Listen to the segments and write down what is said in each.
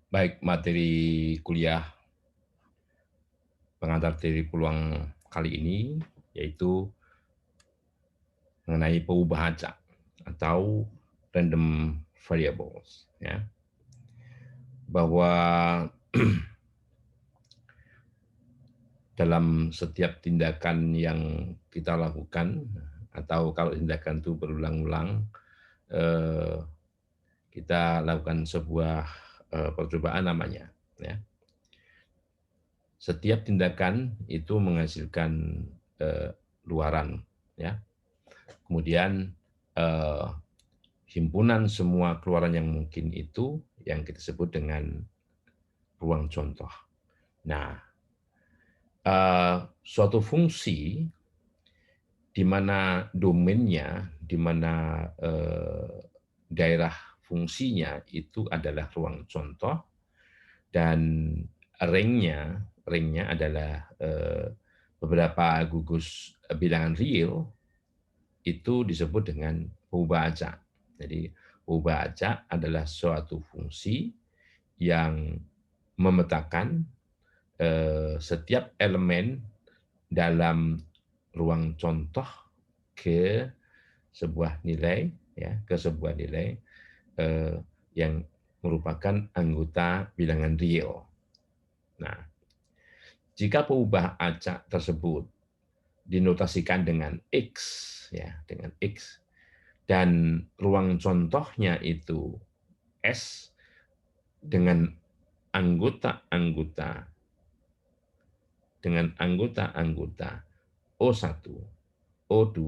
Baik, materi kuliah pengantar teori peluang kali ini yaitu mengenai pengubah acak atau random variables, ya. Bahwa dalam setiap tindakan yang kita lakukan atau kalau tindakan itu berulang-ulang, eh, kita lakukan sebuah percobaan namanya, ya. Setiap tindakan itu menghasilkan luaran, ya. Kemudian eh, himpunan semua keluaran yang mungkin itu yang kita sebut dengan ruang contoh. Nah, suatu fungsi di mana domainnya, di mana daerah fungsinya itu adalah ruang contoh dan ringnya adalah beberapa gugus bilangan real itu disebut dengan pengubah acak. Jadi pengubah acak adalah suatu fungsi yang memetakan setiap elemen dalam ruang contoh ke sebuah nilai, ya, ke sebuah nilai yang merupakan anggota bilangan real. Nah, jika pengubah acak tersebut dinotasikan dengan X, ya, dengan X, dan ruang contohnya itu S dengan anggota-anggota O1, O2,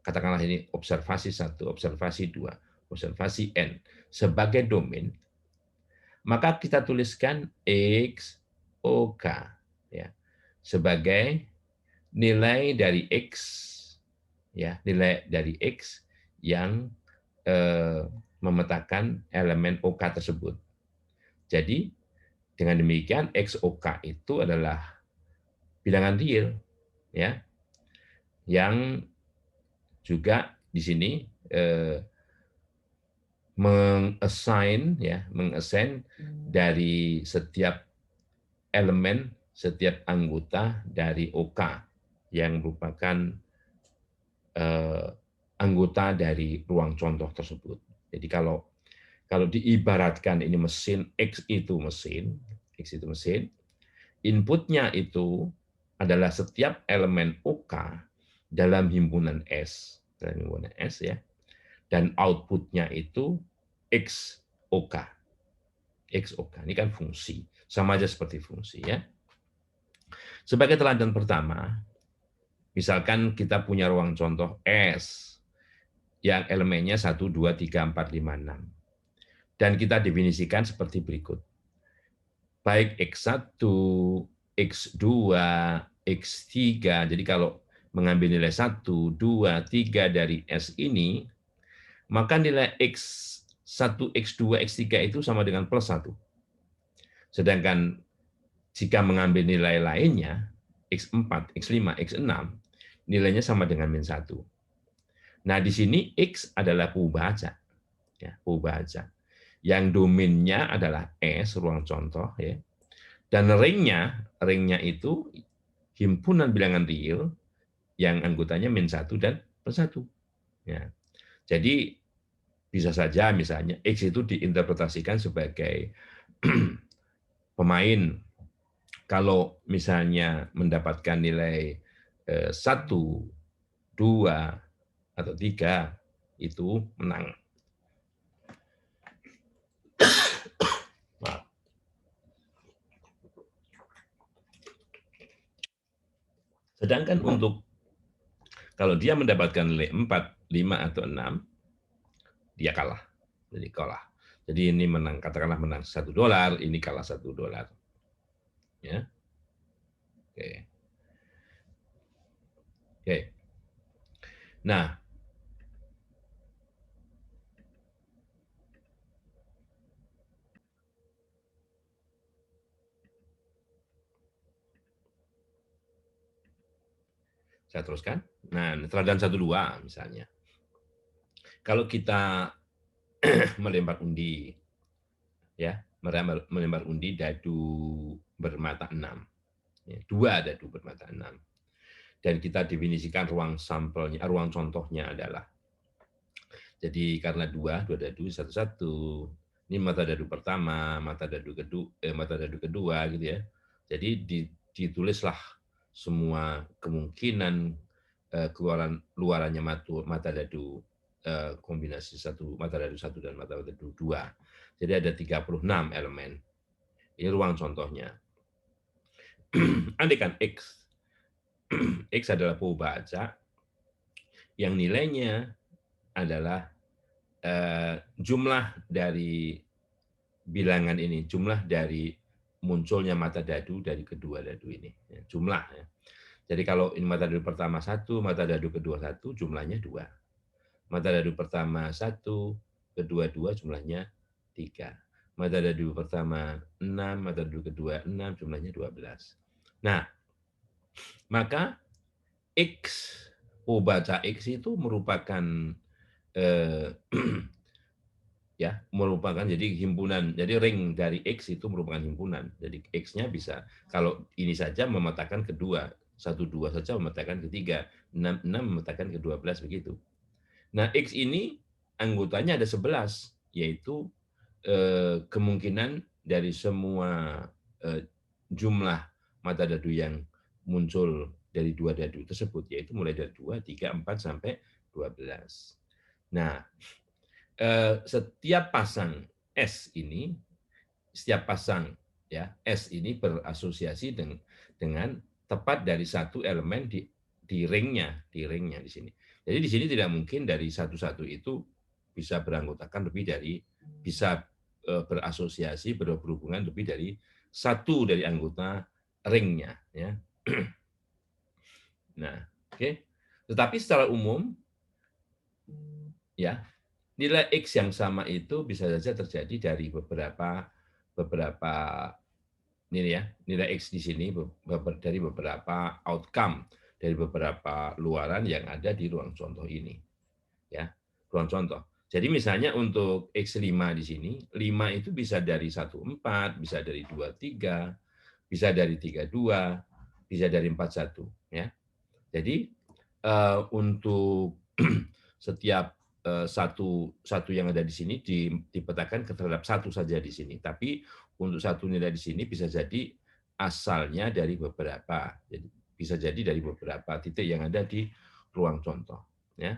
katakanlah ini observasi 1, observasi 2, observasi N sebagai domain, maka kita tuliskan X, OK, ya, sebagai nilai dari X, ya, nilai dari X yang memetakan elemen OK tersebut. Jadi dengan demikian XOK itu adalah bilangan real, ya, yang juga di sini mengassign, ya, mengassign dari setiap elemen, setiap anggota dari OK yang merupakan anggota dari ruang contoh tersebut. Jadi kalau diibaratkan ini mesin, X itu mesin, inputnya itu adalah setiap elemen OK dalam himpunan S, ya, dan outputnya itu XOK. XOK ini kan fungsi, sama aja seperti fungsi, ya. Sebagai teladan pertama, misalkan kita punya ruang contoh S yang elemennya 1, 2, 3, 4, 5, 6. Dan kita definisikan seperti berikut. Baik X1, X2, X3, jadi kalau mengambil nilai 1, 2, 3 dari S ini, maka nilai X1, X2, X3 itu sama dengan plus 1. Sedangkan jika mengambil nilai lainnya, X4, X5, X6, nilainya sama dengan min 1. Nah, di sini X adalah pengubah acak, ya, pengubah acak. Yang domainnya adalah S, ruang contoh, ya. Dan ringnya itu himpunan bilangan real yang anggotanya min 1 dan plus 1. Ya. Jadi bisa saja misalnya X itu diinterpretasikan sebagai pemain. Kalau misalnya mendapatkan nilai 1, 2, atau 3, itu menang. Maaf. Sedangkan untuk kalau dia mendapatkan nilai 4, 5, atau 6, dia kalah. Jadi kalah. Jadi ini menang, katakanlah menang $1, ini kalah $1. Ya. Oke. Oke. Nah, saya teruskan. Nah, teladan 1-2 misalnya. Kalau kita melempar undi, ya, melempar undi dadu bermata 6. Ya, 2 dadu bermata 6. Dan kita definisikan ruang sampelnya, ruang contohnya adalah, jadi karena dua dadu satu-satu. Ini mata dadu pertama, mata dadu kedua gitu ya. Jadi ditulislah semua kemungkinan luarannya mata dadu kombinasi mata dadu satu dan mata dadu dua. Jadi ada 36 elemen. Ini ruang contohnya. Andaikan X, X adalah perubahan acak yang nilainya adalah jumlah dari bilangan ini, jumlah dari munculnya mata dadu dari kedua dadu ini, jumlah ya. Jadi kalau ini mata dadu pertama 1, mata dadu kedua 1, jumlahnya 2. Mata dadu pertama 1, kedua 2, jumlahnya 3. Mata dadu pertama 6, mata dadu kedua 6, jumlahnya 12. Nah, maka X, baca X itu merupakan merupakan jadi himpunan, jadi ring dari X itu merupakan himpunan. Jadi X-nya bisa, kalau ini saja memetakan kedua, 1, 2 saja memetakan ketiga, 6 memetakan ke-12 begitu. Nah, X ini anggotanya ada 11, yaitu kemungkinan dari semua jumlah mata dadu yang muncul dari dua dadu tersebut, yaitu mulai dari 2, 3, 4, sampai 12. Nah, setiap pasang S ini, setiap pasang ya S ini berasosiasi dengan tepat dari satu elemen di ringnya di sini. Jadi di sini tidak mungkin dari satu-satu itu bisa beranggotakan lebih dari, bisa berasosiasi berhubungan lebih dari satu dari anggota ringnya ya. Nah, oke. Tetapi secara umum ya, nilai X yang sama itu bisa saja terjadi dari beberapa nilai X di sini dari beberapa outcome, dari beberapa luaran yang ada di ruang contoh ini. Ya, ruang contoh. Jadi misalnya untuk X5 di sini, 5 itu bisa dari 14, bisa dari 23, bisa dari 32, bisa dari 41 ya. Jadi untuk setiap satu yang ada di sini dipetakan terhadap satu saja di sini. Tapi untuk satu nilai di sini bisa jadi asalnya dari beberapa. Jadi bisa jadi dari beberapa titik yang ada di ruang contoh. Ya,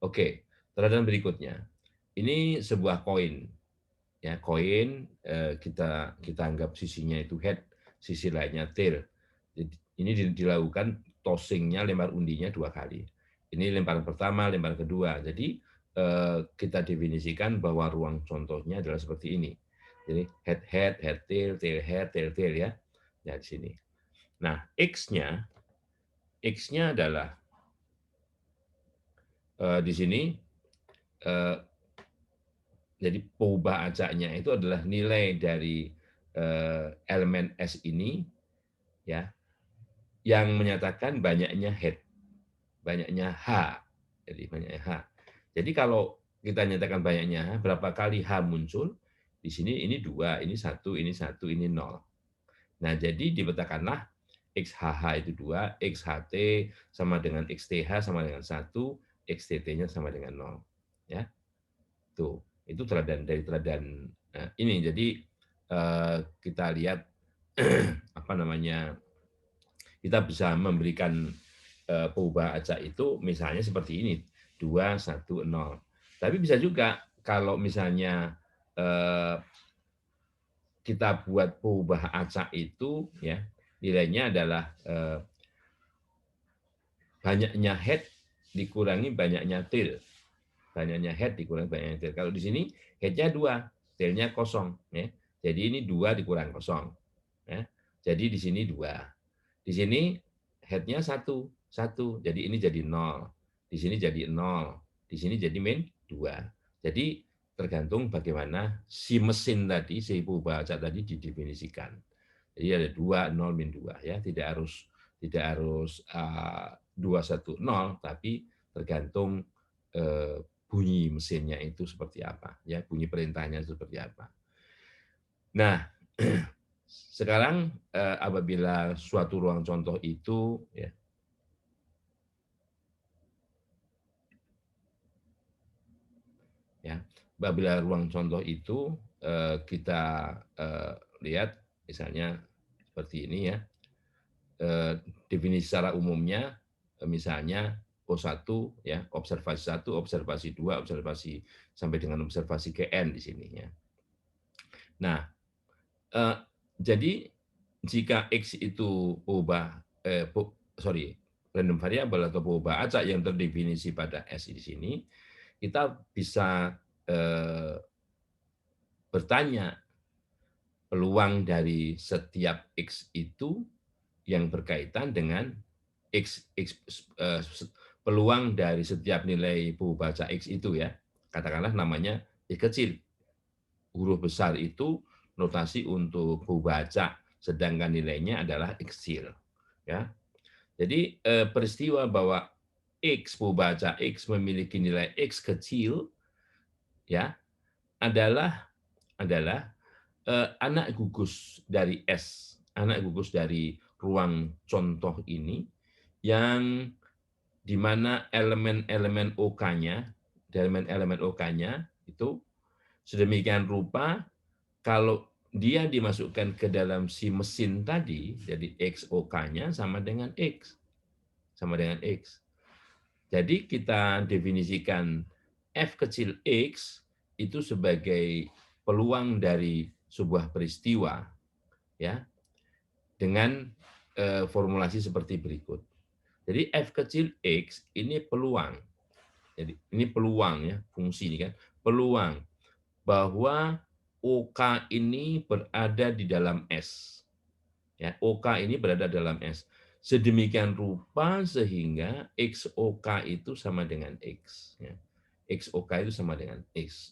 oke. Teladan berikutnya. Ini sebuah koin. Ya, koin kita anggap sisinya itu head, sisi lainnya tail. Ini dilakukan tossingnya, lempar undinya 2 kali. Ini lemparan pertama, lemparan kedua. Jadi kita definisikan bahwa ruang contohnya adalah seperti ini. Jadi head head, head tail, tail head, tail tail ya. Nah, di sini. Nah, X-nya adalah di sini jadi peubah acaknya itu adalah nilai dari elemen S ini ya, yang menyatakan banyaknya head, banyaknya H. Jadi banyaknya H. Jadi kalau kita nyatakan banyaknya H, berapa kali H muncul? Di sini ini 2, ini 1, ini 1, ini 0. Nah, jadi dipetakanlah XHH itu 2, XHT sama dengan XTH sama dengan 1, XTT-nya sama dengan 0. Ya. Tuh, itu dari teladan ini. Jadi kita lihat apa namanya, kita bisa memberikan perubahan acak itu misalnya seperti ini, 2, 1, 0. Tapi bisa juga kalau misalnya kita buat perubahan acak itu ya, nilainya adalah banyaknya head dikurangi banyaknya tail. Banyaknya head dikurangi banyaknya tail. Kalau di sini head-nya 2, tail-nya kosong ya. Jadi ini 2 dikurang kosong. Ya. Jadi di sini 2. Di sini head-nya 1, 1. Jadi ini jadi 0. Di sini jadi 0. Di sini jadi min 2. Jadi tergantung bagaimana si mesin tadi, si perubahan acak tadi didefinisikan. Jadi ada 2, 0, min 2 ya. Tidak harus 2, 1, 0, tapi tergantung bunyi mesinnya itu seperti apa, ya bunyi perintahnya seperti apa. Nah, sekarang apabila suatu ruang contoh itu ya, apabila ruang contoh itu kita lihat misalnya seperti ini ya, definisi secara umumnya misalnya O1 ya, observasi 1, observasi 2, observasi sampai dengan observasi GN di sini ya. Nah, jadi jika X itu random variable atau perubahan acak yang terdefinisi pada S di sini, kita bisa bertanya peluang dari setiap X itu yang berkaitan dengan peluang dari setiap nilai perubahan X itu ya, katakanlah namanya X kecil. Huruf besar itu notasi untuk perubahan, sedangkan nilainya adalah X kecil. Ya. Jadi peristiwa bahwa X perubahan X memiliki nilai X kecil ya adalah anak gugus dari S, anak gugus dari ruang contoh ini yang di mana elemen-elemen OK-nya, elemen-elemen OK-nya itu sedemikian rupa kalau dia dimasukkan ke dalam si mesin tadi, jadi X OK-nya sama dengan X, sama dengan X. Jadi kita definisikan F kecil X itu sebagai peluang dari sebuah peristiwa ya dengan formulasi seperti berikut. Jadi F kecil X ini peluang. Jadi ini peluang ya, fungsi ini kan. Peluang bahwa OK ini berada di dalam S. Ya, OK ini berada dalam S. Sedemikian rupa sehingga XOK itu sama dengan X. Ya. XOK itu sama dengan X.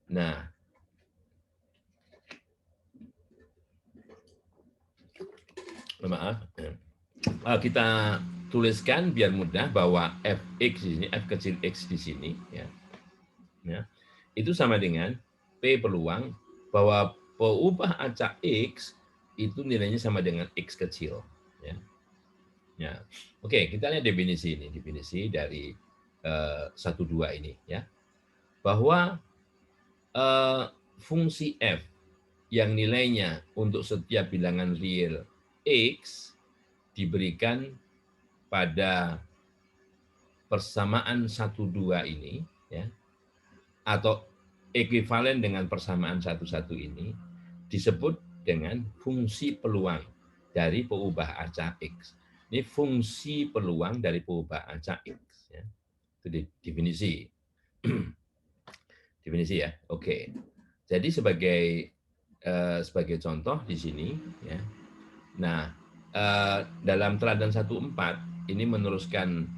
Nah, maaf. Kita tuliskan biar mudah bahwa fx di sini, f kecil x di sini, ya, itu sama dengan p peluang bahwa peubah acak x itu nilainya sama dengan x kecil. Ya. Ya. Oke, kita lihat definisi ini, definisi dari 1, 2 ini, ya, bahwa fungsi f yang nilainya untuk setiap bilangan real x diberikan pada persamaan 1, 2 ini, ya, atau ekuivalen dengan persamaan 1, 1 ini, disebut dengan fungsi peluang dari peubah acak X. Ini fungsi peluang dari peubah acak X. Ya. Itu definisi. Definisi ya. Oke. Jadi sebagai contoh di sini, ya. Nah, dalam teladan 1.4 ini meneruskan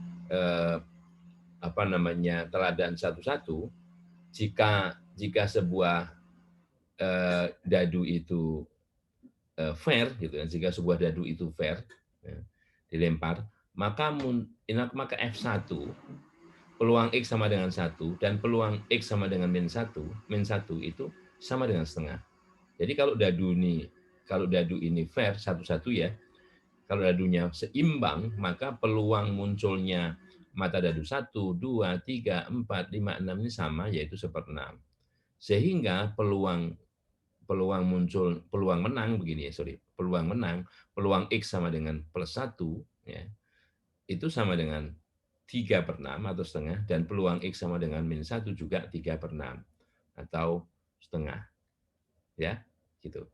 teladan 1.1, jika sebuah dadu itu fair gitu kan, jika sebuah dadu itu fair ya, dilempar, maka F1 peluang X sama dengan 1 dan peluang X sama dengan min 1 itu sama dengan setengah. Jadi kalau dadu ini fair satu-satu ya, kalau dadunya seimbang, maka peluang munculnya mata dadu 1, 2, 3, 4, 5, 6 ini sama, yaitu 1/6. Sehingga peluang menang begini ya, peluang X sama dengan +1 ya, itu sama dengan 3/6 atau setengah, dan peluang X sama dengan -1 juga 3/6 atau setengah. Ya, gitu.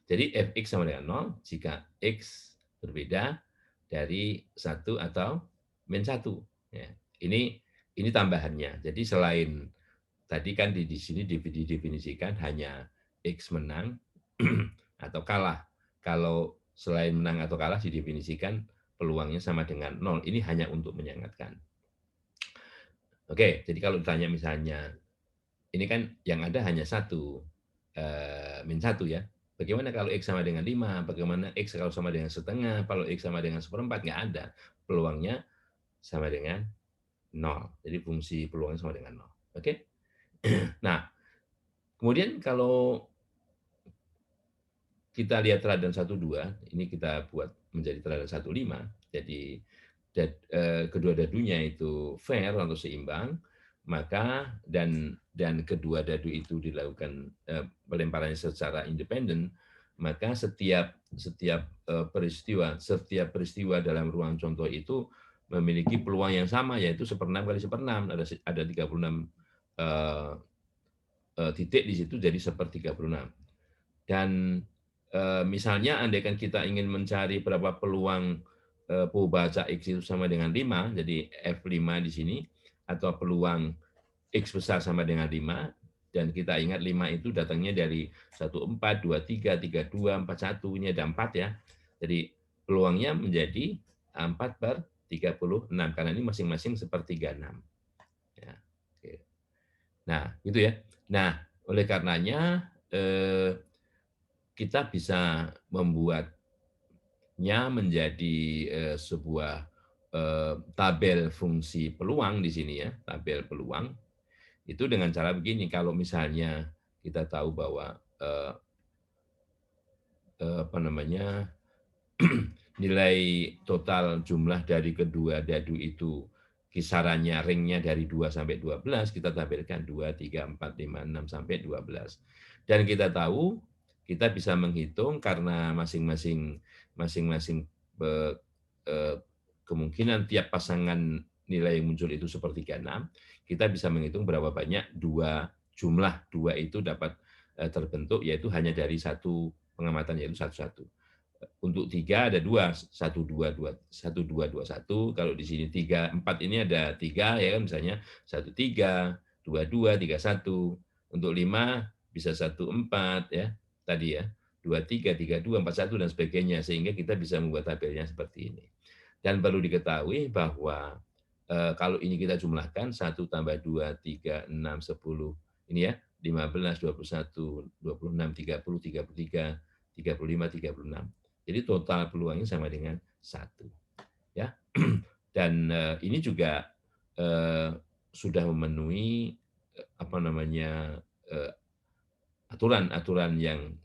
Jadi Fx sama dengan 0 jika X berbeda dari 1 atau -1. Ya. Ini tambahannya. Jadi selain tadi kan di sini didefinisikan hanya X menang atau kalah. Kalau selain menang atau kalah didefinisikan peluangnya sama dengan 0. Ini hanya untuk menyangatkan. Oke, jadi kalau ditanya misalnya, ini kan yang ada hanya 1, -1 ya. Bagaimana kalau X sama dengan 5? Bagaimana X kalau sama dengan setengah? Kalau X sama dengan 1/4? Nggak ada. Peluangnya sama dengan 0. Jadi fungsi peluangnya sama dengan 0. Oke? Nah, Kemudian kalau kita lihat teladan 1,2, ini kita buat menjadi teladan 1,5. Jadi kedua dadunya itu fair atau seimbang, maka dan kedua dadu itu dilakukan pelemparannya secara independen, maka setiap peristiwa dalam ruang contoh itu memiliki peluang yang sama, yaitu 1/6 kali 1/6, ada 36 eh, titik di situ, jadi 1/36. Dan misalnya andaikan kita ingin mencari berapa peluang baca X itu sama dengan 5, jadi F5 di sini, atau peluang X besar sama dengan 5, dan kita ingat 5 itu datangnya dari 14, 23, 32, 41, ini ada 4 ya. Jadi peluangnya menjadi 4/36, karena ini masing-masing 1/36. Ya. Oke. Nah, gitu ya. Nah, oleh karenanya kita bisa membuatnya menjadi sebuah tabel fungsi peluang di sini ya, tabel peluang. Itu dengan cara begini, kalau misalnya kita tahu bahwa apa namanya, nilai total jumlah dari kedua dadu itu kisarannya ringnya dari 2 sampai 12, kita tabelkan 2, 3, 4, 5, 6 sampai 12. Dan kita tahu, kita bisa menghitung karena masing-masing kemungkinan tiap pasangan nilai yang muncul itu 1/36, kita bisa menghitung berapa banyak jumlah dua itu dapat terbentuk, yaitu hanya dari satu pengamatan, yaitu satu-satu. Untuk 3 ada 2, 1, 2, 2, 1, 2, 2, 1. Kalau di sini 3, 4 ini ada 3 ya kan, misalnya 1, 3, 2, 2, 3, 1. Untuk 5 bisa 1, 4 ya, tadi ya. 2, 3, 3, 2, 4, 1 dan sebagainya, sehingga kita bisa membuat tabelnya seperti ini. Dan perlu diketahui bahwa kalau ini kita jumlahkan 1 tambah 2, 3, 6, 10, ini ya, 15, 21, 26, 30, 33, 35, 36. Jadi total peluangnya sama dengan 1. Ya. Dan ini juga sudah memenuhi apa namanya, aturan-aturan yang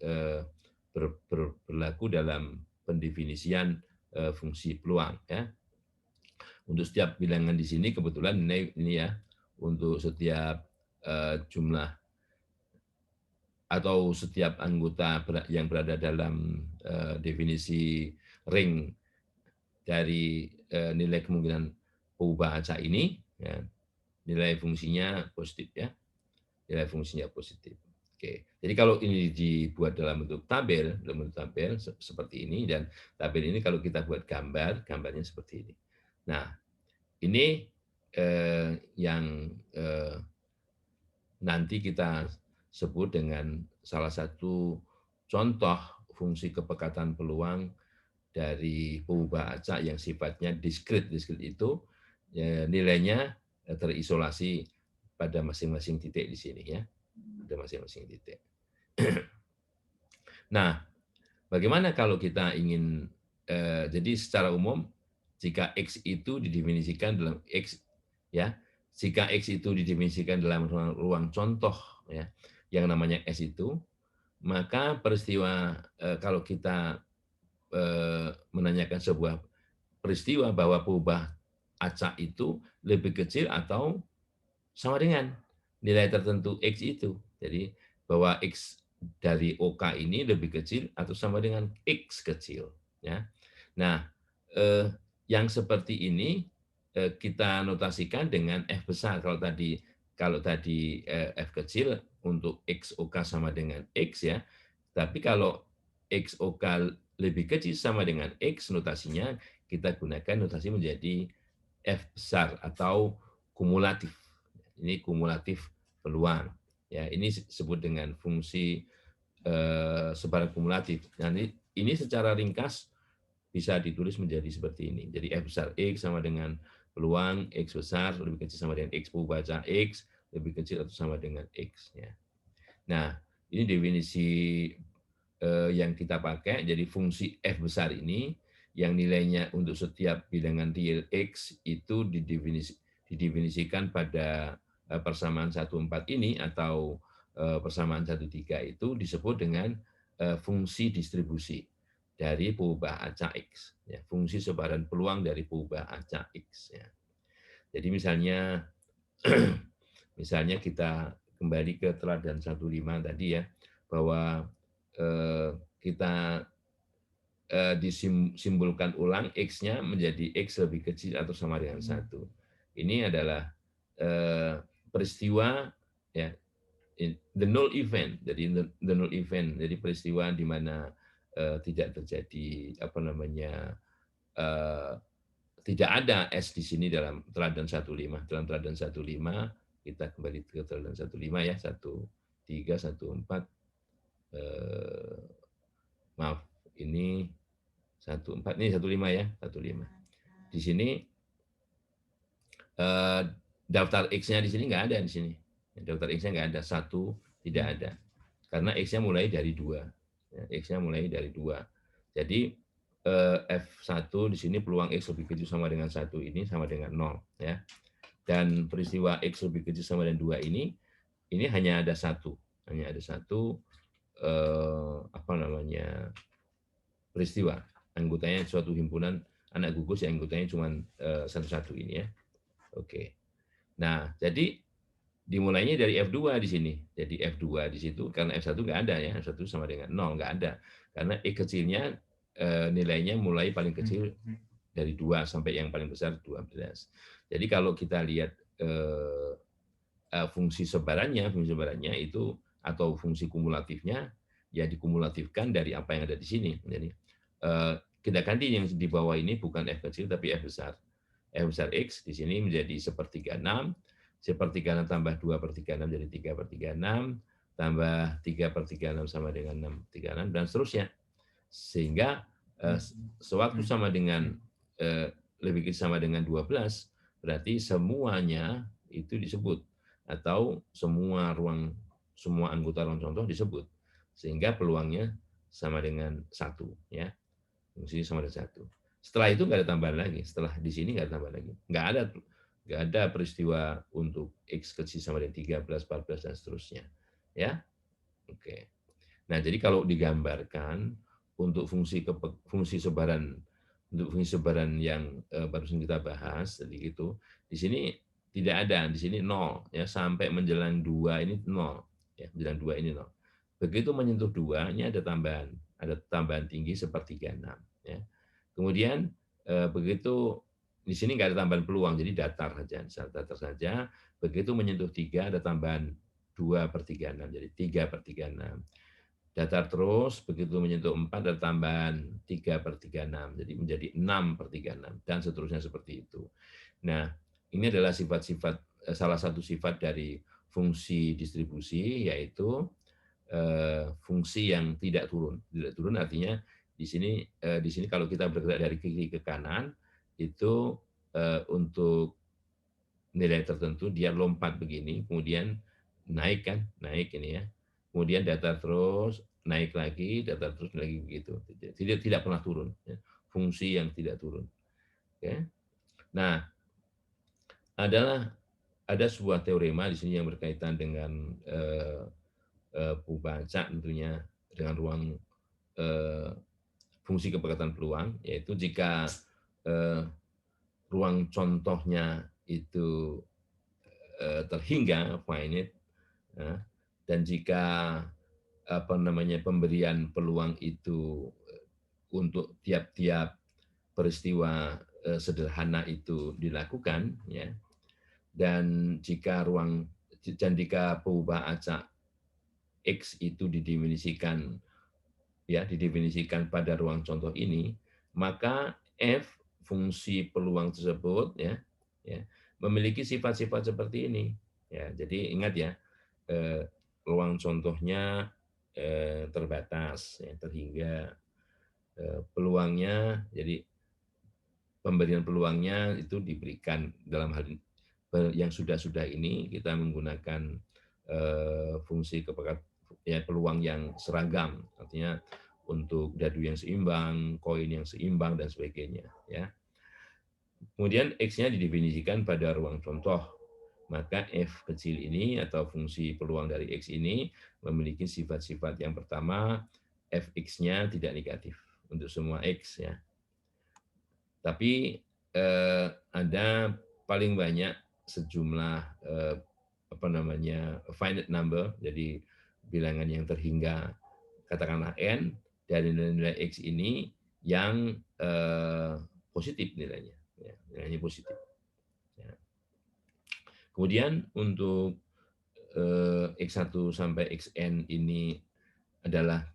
berlaku dalam pendefinisian fungsi peluang ya. Untuk setiap bilangan di sini kebetulan ini ya, untuk setiap jumlah atau setiap anggota yang berada dalam definisi ring dari nilai kemungkinan pengubah acak ini, ya, nilai fungsinya positif ya, nilai fungsinya positif. Oke, jadi kalau ini dibuat dalam bentuk tabel seperti ini, dan tabel ini kalau kita buat gambarnya seperti ini. Nah, ini yang nanti kita sebut dengan salah satu contoh fungsi kepekatan peluang dari pengubah acak yang sifatnya diskrit. Diskrit itu ya, nilainya terisolasi pada masing-masing titik di sini ya, pada masing-masing titik. Nah, bagaimana kalau kita ingin jadi secara umum jika X itu didefinisikan dalam X ya, jika X itu didefinisikan dalam ruang contoh ya, yang namanya S itu, maka peristiwa kalau kita menanyakan sebuah peristiwa bahwa pengubah acak itu lebih kecil atau sama dengan nilai tertentu X itu. Jadi bahwa X dari OK ini lebih kecil atau sama dengan X kecil. Ya. Nah, yang seperti ini kita notasikan dengan F besar. Kalau tadi F kecil untuk X OK sama dengan X ya. Tapi kalau X OK lebih kecil sama dengan X, notasinya kita gunakan notasi menjadi F besar atau kumulatif. Ini kumulatif peluang. Ya, ini disebut dengan fungsi sebaran kumulatif. Nah, ini secara ringkas bisa ditulis menjadi seperti ini. Jadi F besar X sama dengan peluang X besar lebih kecil sama dengan X baca X lebih kecil atau sama dengan X. Ya. Nah, ini definisi yang kita pakai. Jadi fungsi F besar ini yang nilainya untuk setiap bilangan real X itu didefinisikan pada persamaan 1,4 ini, atau persamaan 1,3 itu disebut dengan fungsi distribusi dari peubah acak X, ya, fungsi sebaran peluang dari peubah acak X. Ya. Jadi misalnya misalnya kita kembali ke teladan 1,5 tadi ya, bahwa kita disimbolkan ulang X-nya menjadi X lebih kecil atau sama dengan 1. Ini adalah peristiwa ya, the null event. Jadi the null event, jadi peristiwa di mana tidak terjadi apa namanya tidak ada S di sini dalam teladan 1,5. Dalam teladan 1,5 kita kembali ke teladan 1,5 ya, 1,3, 1,4 maaf ini 1,4 ini 1,5 ya, 1,5. Di sini daftar X-nya di sini nggak ada di sini. Daftar X-nya nggak ada, 1 tidak ada. Karena X-nya mulai dari 2. Ya, X-nya mulai dari 2. Jadi F1 di sini peluang X lebih kecil sama dengan 1 ini sama dengan 0 ya. Dan peristiwa X lebih kecil sama dengan 2 ini hanya ada 1. Hanya ada 1 apa namanya peristiwa. Anggotanya suatu himpunan anak gugus yang anggotanya cuma satu-satu ini ya. Oke. Nah, jadi dimulainya dari F2 di sini. Jadi F2 di situ karena F1 nggak ada ya, F1 sama dengan 0, nggak ada. Karena X kecilnya nilainya mulai paling kecil dari 2 sampai yang paling besar 12. Jadi kalau kita lihat fungsi sebarannya itu atau fungsi kumulatifnya ya dikumulatifkan dari apa yang ada di sini. Jadi kita ganti yang di bawah ini bukan F kecil tapi F besar. F besar X di sini menjadi 1/36, 1/36 tambah 2/36 jadi 3/36, tambah 3/36 sama dengan 6/36 dan seterusnya. Sehingga sewaktu sama dengan lebih kecil sama dengan 12, berarti semuanya itu disebut atau semua anggota ruang contoh disebut. Sehingga peluangnya sama dengan 1 ya. Fungsinya sama dengan 1. Setelah itu nggak ada tambahan lagi. Setelah di sini nggak ada tambahan lagi. Nggak ada peristiwa untuk X kecil sama dengan 13, 14, dan seterusnya. Ya, oke. Nah, jadi kalau digambarkan untuk fungsi sebaran yang barusan kita bahas tadi itu, di sini tidak ada, di sini 0 ya sampai menjelang 2 ini 0 ya, menjelang 2 ini 0. Begitu menyentuh 2 ini ada tambahan tinggi 1/36 ya. Kemudian begitu di sini nggak ada tambahan peluang, jadi datar saja. Begitu menyentuh 3 ada tambahan 2/36, jadi 3/36. Datar terus, begitu menyentuh 4 ada tambahan 3/36, jadi menjadi 6/36 dan seterusnya seperti itu. Nah, ini adalah salah satu sifat dari fungsi distribusi, yaitu fungsi yang tidak turun. Tidak turun artinya di sini kalau kita bergerak dari kiri ke kanan itu untuk nilai tertentu dia lompat begini, kemudian naik ini ya. Kemudian datar terus, naik lagi, datar terus lagi begitu. Tidak pernah turun. Ya. Fungsi yang tidak turun. Oke. Nah, ada sebuah teorema di sini yang berkaitan dengan pembaca tentunya dengan ruang fungsi kepekatan peluang, yaitu jika ruang contohnya itu terhingga finite, dan jika pemberian peluang itu untuk tiap-tiap peristiwa sederhana itu dilakukan ya, dan jika peubah acak X itu didefinisikan pada ruang contoh ini, maka F fungsi peluang tersebut ya memiliki sifat-sifat seperti ini ya. Jadi ingat ya, ruang contohnya terbatas ya, terhingga peluangnya, jadi pemberian peluangnya itu diberikan dalam hal yang sudah ini kita menggunakan fungsi peluang yang seragam, artinya untuk dadu yang seimbang, koin yang seimbang dan sebagainya ya. Kemudian X-nya didefinisikan pada ruang contoh. maka f kecil ini atau fungsi peluang dari x ini memiliki sifat-sifat yang pertama, fx-nya tidak negatif untuk semua x ya. Tapi ada paling banyak sejumlah apa namanya finite number, jadi bilangan yang terhingga katakanlah n dari nilai x ini yang positif nilainya, ya, nilainya positif. Ya. Kemudian untuk x1 sampai xn ini adalah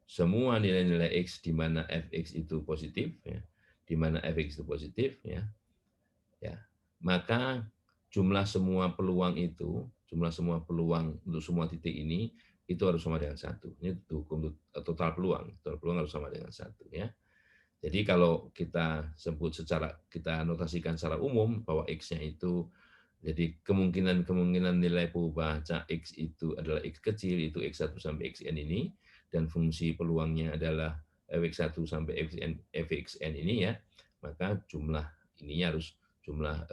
semua nilai-nilai x di mana fx itu positif, ya, di mana fx itu positif, ya, ya, maka jumlah semua peluang itu, jumlah semua peluang untuk semua titik ini itu harus sama dengan satu. Ini hukum total peluang harus sama dengan satu, ya. Jadi kalau kita sebut secara, kita notasikan secara umum bahwa x-nya itu, jadi kemungkinan nilai perubahan x itu adalah x kecil, itu x1 sampai xn ini, dan fungsi peluangnya adalah fx1 sampai fxn ini ya, maka jumlah ininya harus jumlah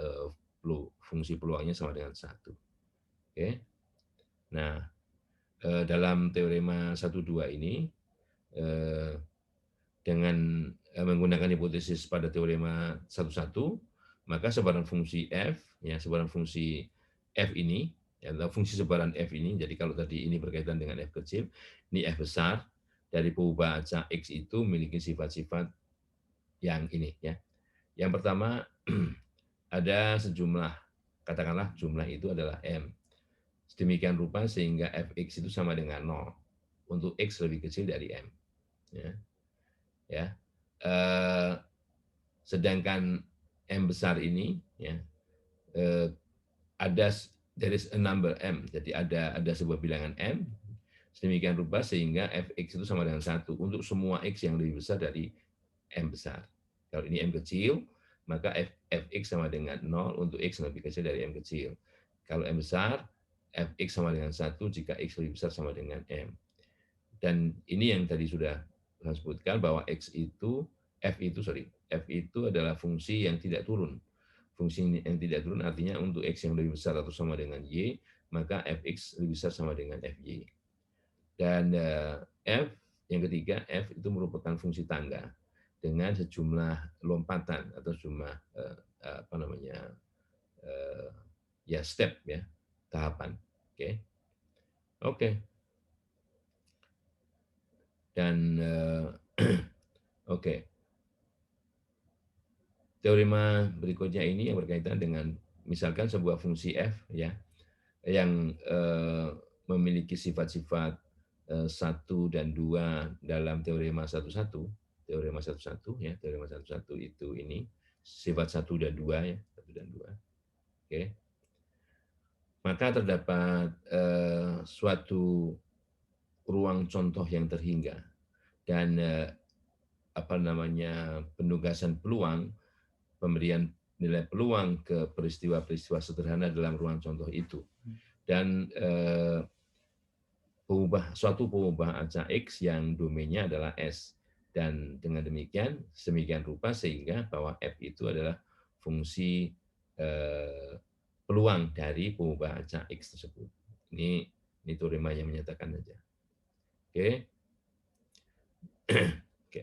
fungsi peluangnya sama dengan satu. Oke. Nah, dalam teorema 1-2 ini dengan menggunakan hipotesis pada teorema 1-1, maka sebaran fungsi f, ya, sebaran fungsi f ini, ya, fungsi sebaran f ini, jadi kalau tadi ini berkaitan dengan f kecil, ini f besar, dari perubahan acak x itu memiliki sifat-sifat yang ini. Ya. Yang pertama, ada sejumlah, katakanlah jumlah itu adalah m. Sedemikian rupa sehingga fx itu sama dengan 0, untuk x lebih kecil dari m. Ya. Ya. Sedangkan m besar ini, ya, ada, there is a number m, jadi ada sebuah bilangan m sedemikian rupa sehingga fx itu sama dengan 1 untuk semua x yang lebih besar dari m besar. Kalau ini m kecil, maka fx sama dengan 0 untuk x yang lebih kecil dari m kecil. Kalau m besar, fx sama dengan 1 jika x lebih besar sama dengan m. Dan ini yang tadi sudah saya sebutkan bahwa f itu adalah fungsi yang tidak turun. Fungsi yang tidak turun artinya untuk x yang lebih besar atau sama dengan y, maka fx lebih besar sama dengan fy. Dan f yang ketiga, f itu merupakan fungsi tangga dengan sejumlah lompatan atau sejumlah apa namanya ya step, ya, tahapan. Oke. Oke. Dan oke. Teorema berikutnya ini yang berkaitan dengan misalkan sebuah fungsi f, ya, yang memiliki sifat-sifat 1 dan 2 dalam teorema 1-1, teorema 1-1, ya, teorema 1-1 itu ini sifat 1 dan 2, ya, 1 dan 2. Oke. Maka terdapat suatu ruang contoh yang terhingga dan apa namanya penugasan peluang, pemberian nilai peluang ke peristiwa-peristiwa sederhana dalam ruang contoh itu. Dan suatu pengubah acak x yang domainnya adalah S. Dan dengan demikian, sedemikian rupa sehingga bahwa f itu adalah fungsi peluang dari pengubah acak x tersebut. Ini teorema yang menyatakan saja. Oke. Oke.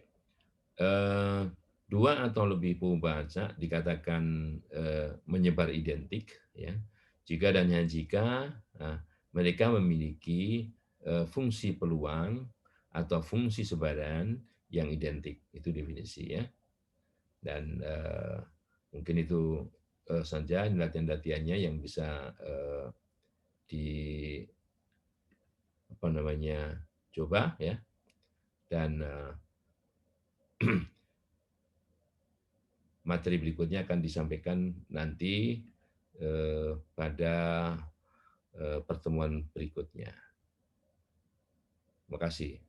Dua atau lebih pengubah acak dikatakan menyebar identik, ya, jika dan hanya jika mereka memiliki fungsi peluang atau fungsi sebaran yang identik. Itu definisi, ya. Dan mungkin itu saja latihan-latihannya yang bisa di apa namanya coba, ya. Dan materi berikutnya akan disampaikan nanti pada pertemuan berikutnya. Terima kasih.